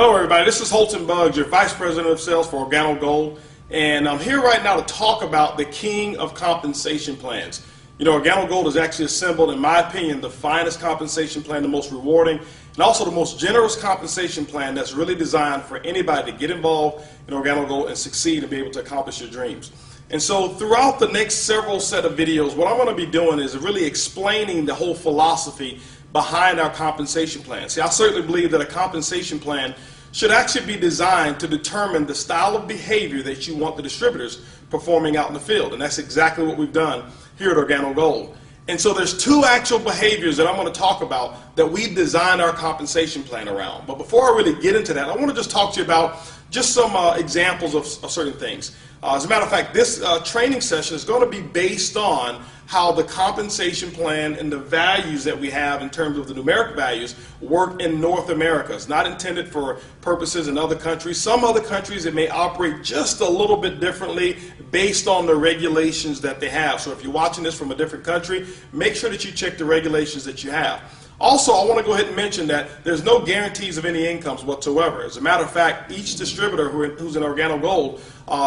Hello everybody, this is Holton Buggs, your Vice President of Sales for OrganoGold, and I'm here right now to talk about the king of compensation plans. You know, OrganoGold has actually assembled, in my opinion, the finest compensation plan, the most rewarding, and also the most generous compensation plan that's really designed for anybody to get involved in OrganoGold and succeed and be able to accomplish your dreams. And so throughout the next several set of videos, what I'm going to be doing is really explaining the whole philosophy behind our compensation plan. See, I certainly believe that a compensation plan should actually be designed to determine the style of behavior that you want the distributors performing out in the field. And that's exactly what we've done here at OrganoGold. And so there's two actual behaviors that I'm going to talk about that we've designed our compensation plan around. But before I really get into that, I want to just talk to you about just some examples of certain things. As a matter of fact, this training session is going to be based on how the compensation plan and the values that we have in terms of the numeric values work in North America. It's not intended for purposes in other countries. Some other countries, it may operate just a little bit differently based on the regulations that they have. So if you're watching this from a different country, make sure that you check the regulations that you have. Also, I want to go ahead and mention that there's no guarantees of any incomes whatsoever. As a matter of fact, each distributor who's in OrganoGold,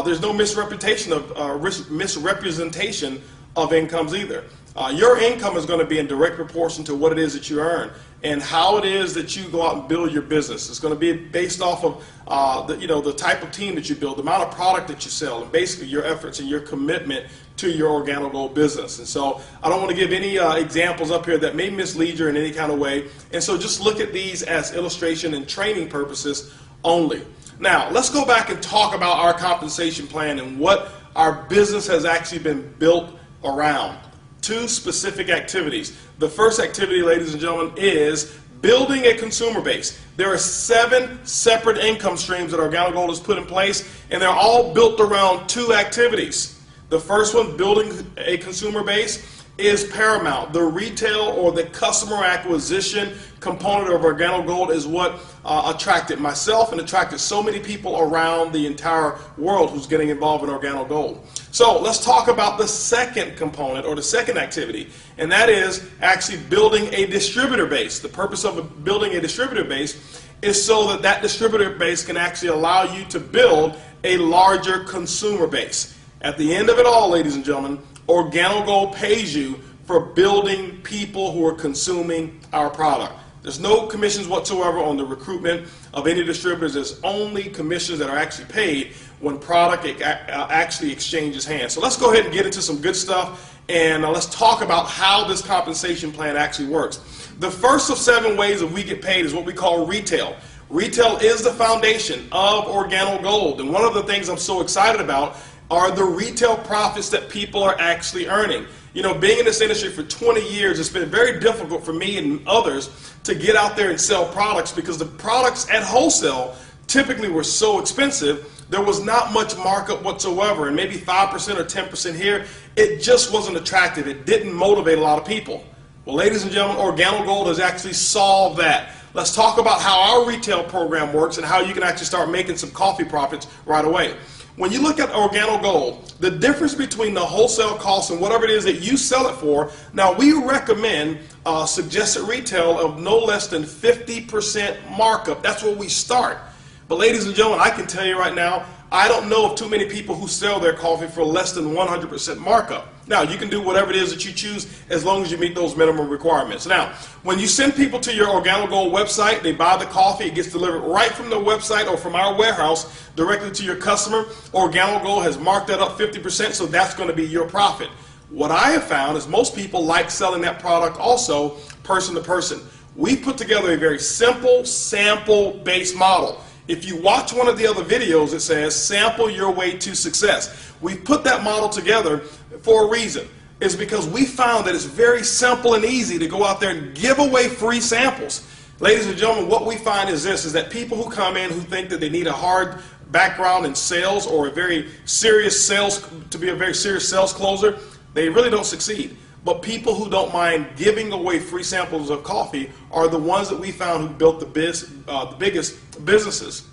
there's no misrepresentation of incomes either. Your income is going to be in direct proportion to what it is that you earn and how it is that you go out and build your business. It's going to be based off of the type of team that you build, the amount of product that you sell, and basically your efforts and your commitment to your OrganoGold business. And so I don't want to give any examples up here that may mislead you in any kind of way. And so just look at these as illustration and training purposes only. Now, let's go back and talk about our compensation plan and what our business has actually been built around. Two specific activities. The first activity, ladies and gentlemen, is building a consumer base. There are 7 separate income streams that OrganoGold has put in place, and they're all built around 2 activities. The first one, building a consumer base, is paramount. The retail or the customer acquisition component of OrganoGold is what attracted myself and attracted so many people around the entire world who's getting involved in OrganoGold. So let's talk about the second component or the second activity, and that is actually building a distributor base. The purpose of building a distributor base is so that that distributor base can actually allow you to build a larger consumer base. At the end of it all, ladies and gentlemen, OrganoGold pays you for building people who are consuming our product. There's no commissions whatsoever on the recruitment of any distributors. There's only commissions that are actually paid when product actually exchanges hands. So let's go ahead and get into some good stuff, and let's talk about how this compensation plan actually works. The first of 7 ways that we get paid is what we call retail. Retail is the foundation of OrganoGold, and one of the things I'm so excited about are the retail profits that people are actually earning. You know, being in this industry for 20 years, it's been very difficult for me and others to get out there and sell products because the products at wholesale typically were so expensive, there was not much markup whatsoever, and maybe 5% or 10% here. It just wasn't attractive. It didn't motivate a lot of people. Well, ladies and gentlemen, OrganoGold has actually solved that. Let's talk about how our retail program works and how you can actually start making some coffee profits right away. When you look at OrganoGold, the difference between the wholesale cost and whatever it is that you sell it for, now we recommend suggested retail of no less than 50% markup. That's where we start. But ladies and gentlemen, I can tell you right now, I don't know of too many people who sell their coffee for less than 100% markup. Now, you can do whatever it is that you choose as long as you meet those minimum requirements. Now, when you send people to your OrganoGold website, they buy the coffee, it gets delivered right from the website or from our warehouse directly to your customer. OrganoGold has marked that up 50%, so that's going to be your profit. What I have found is most people like selling that product also person to person. We put together a very simple sample-based model. If you watch one of the other videos, it says sample your way to success. We put that model together for a reason. It's because we found that it's very simple and easy to go out there and give away free samples. Ladies and gentlemen, what we find is this, is that people who come in who think that they need a hard background in sales or a very serious sales, to be a very serious sales closer, they really don't succeed. But people who don't mind giving away free samples of coffee are the ones that we found who built the biggest businesses.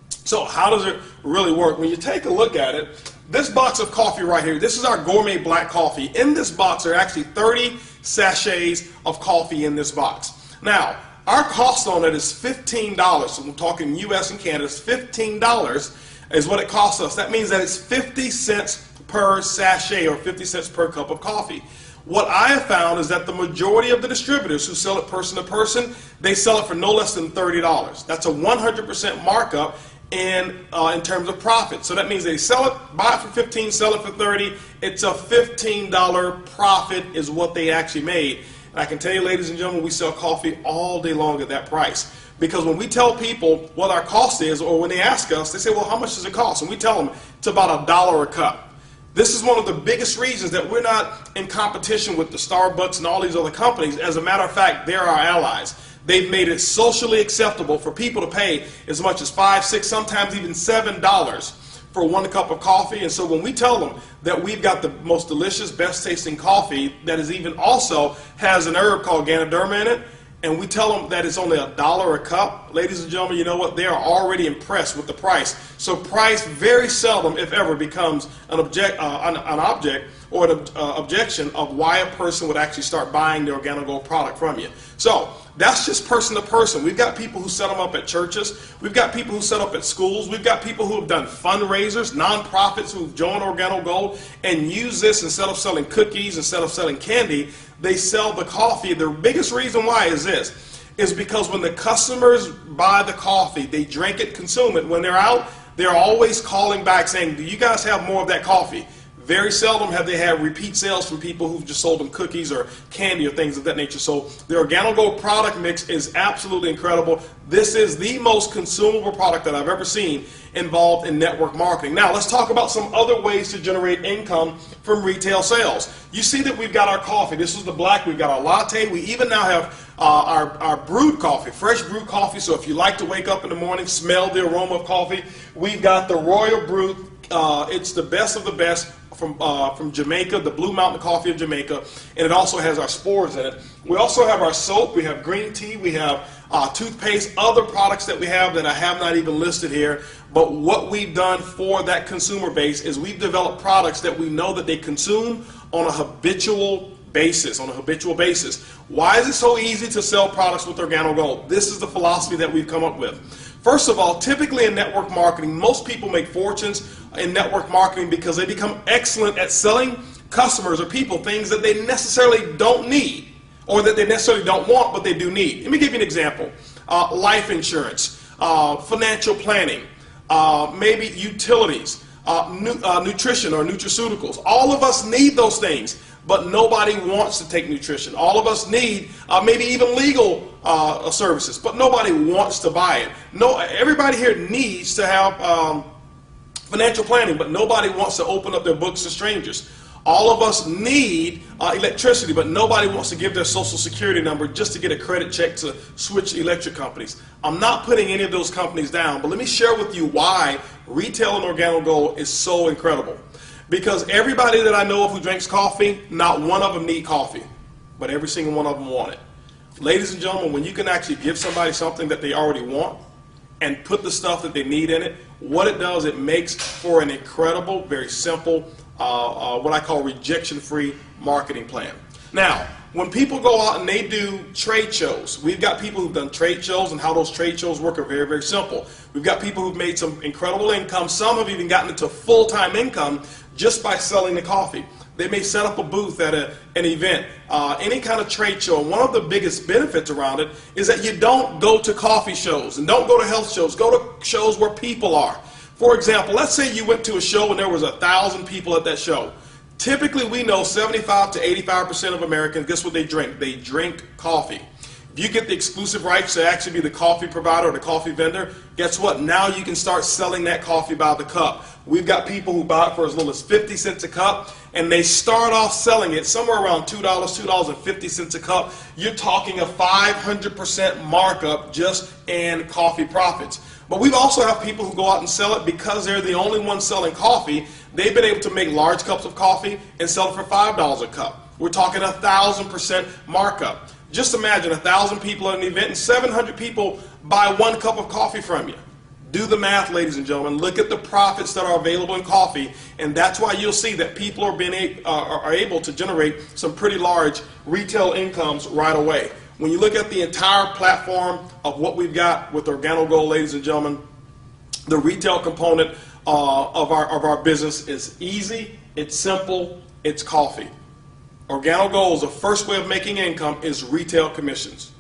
So how does it really work? When you take a look at it, this box of coffee right here, this is our gourmet black coffee. In this box, there are actually 30 sachets of coffee in this box. Now, our cost on it is $15. So we're talking US and Canada, it's $15 is what it costs us. That means that it's 50 cents per sachet or 50 cents per cup of coffee. What I have found is that the majority of the distributors who sell it person to person, they sell it for no less than $30. That's a 100% markup in terms of profit. So that means they sell it, buy it for 15, sell it for 30. It's a $15 profit is what they actually made. And I can tell you, ladies and gentlemen, we sell coffee all day long at that price. Because when we tell people what our cost is, or when they ask us, they say, well, how much does it cost? And we tell them it's about $1 a cup. This is one of the biggest reasons that we're not in competition with the Starbucks and all these other companies. As a matter of fact, they're our allies. They've made it socially acceptable for people to pay as much as $5, $6, sometimes even $7 for 1 cup of coffee. And so when we tell them that we've got the most delicious, best tasting coffee that is even also has an herb called Ganoderma in it, and we tell them that it's only $1 a cup, ladies and gentlemen, you know what? They are already impressed with the price. So price very seldom, if ever, becomes an object or an objection of why a person would actually start buying the Organogold product from you. So that's just person to person. We've got people who set them up at churches. We've got people who set up at schools. We've got people who have done fundraisers, nonprofits who've joined Organogold and use this instead of selling cookies, instead of selling candy. They sell the coffee. The biggest reason why is this, is because when the customers buy the coffee, they drink it, consume it. When they're out, they're always calling back saying, do you guys have more of that coffee? Very seldom have they had repeat sales from people who've just sold them cookies or candy or things of that nature. So the Organogold product mix is absolutely incredible. This is the most consumable product that I've ever seen involved in network marketing. Now let's talk about some other ways to generate income from retail sales. You see that we've got our coffee. This is the black. We've got our latte. We even now have our brewed coffee, fresh brewed coffee. So if you like to wake up in the morning, smell the aroma of coffee, we've got the Royal Brew. It's the best of the best from Jamaica, the Blue Mountain Coffee of Jamaica, and it also has our spores in it. We also have our soap, we have green tea, we have toothpaste, other products that we have that I have not even listed here. But what we've done for that consumer base is we've developed products that we know that they consume on a habitual basis. Why is it so easy to sell products with Organogold? This is the philosophy that we've come up with. First of all, typically in network marketing, most people make fortunes in network marketing because they become excellent at selling customers or people things that they necessarily don't need or that they necessarily don't want, but they do need. Let me give you an example. Life insurance, financial planning, maybe utilities, nutrition or nutraceuticals. All of us need those things, but nobody wants to take nutrition. All of us need maybe even legal services, but nobody wants to buy it. No, everybody here needs to have financial planning, but nobody wants to open up their books to strangers. All of us need electricity, but nobody wants to give their social security number just to get a credit check to switch electric companies. I'm not putting any of those companies down, but let me share with you why retail and Organogold is so incredible. Because everybody that I know of who drinks coffee, not one of them need coffee, but every single one of them want it. Ladies and gentlemen, when you can actually give somebody something that they already want and put the stuff that they need in it, what it does, it makes for an incredible, very simple, what I call rejection-free marketing plan. Now, when people go out and they do trade shows, we've got people who've done trade shows, and how those trade shows work are very, very simple. We've got people who've made some incredible income. Some have even gotten into full-time income just by selling the coffee. They may set up a booth at an event, any kind of trade show. One of the biggest benefits around it is that you don't go to coffee shows and don't go to health shows. Go to shows where people are. For example, let's say you went to a show and there was 1,000 people at that show. Typically, we know 75 to 85% of Americans, guess what they drink? They drink coffee. If you get the exclusive rights to actually be the coffee provider or the coffee vendor, guess what? Now you can start selling that coffee by the cup. We've got people who buy it for as little as 50 cents a cup, and they start off selling it somewhere around $2, $2.50 a cup. You're talking a 500% markup just in coffee profits. But we also have people who go out and sell it because they're the only ones selling coffee. They've been able to make large cups of coffee and sell it for $5 a cup. We're talking 1,000% markup. Just imagine 1,000 people at an event and 700 people buy 1 cup of coffee from you. Do the math, ladies and gentlemen. Look at the profits that are available in coffee, and that's why you'll see that people are able to generate some pretty large retail incomes right away. When you look at the entire platform of what we've got with OrganoGold, ladies and gentlemen, the retail component of our business is easy, it's simple, it's coffee. OrganoGold's the first way of making income is retail commissions.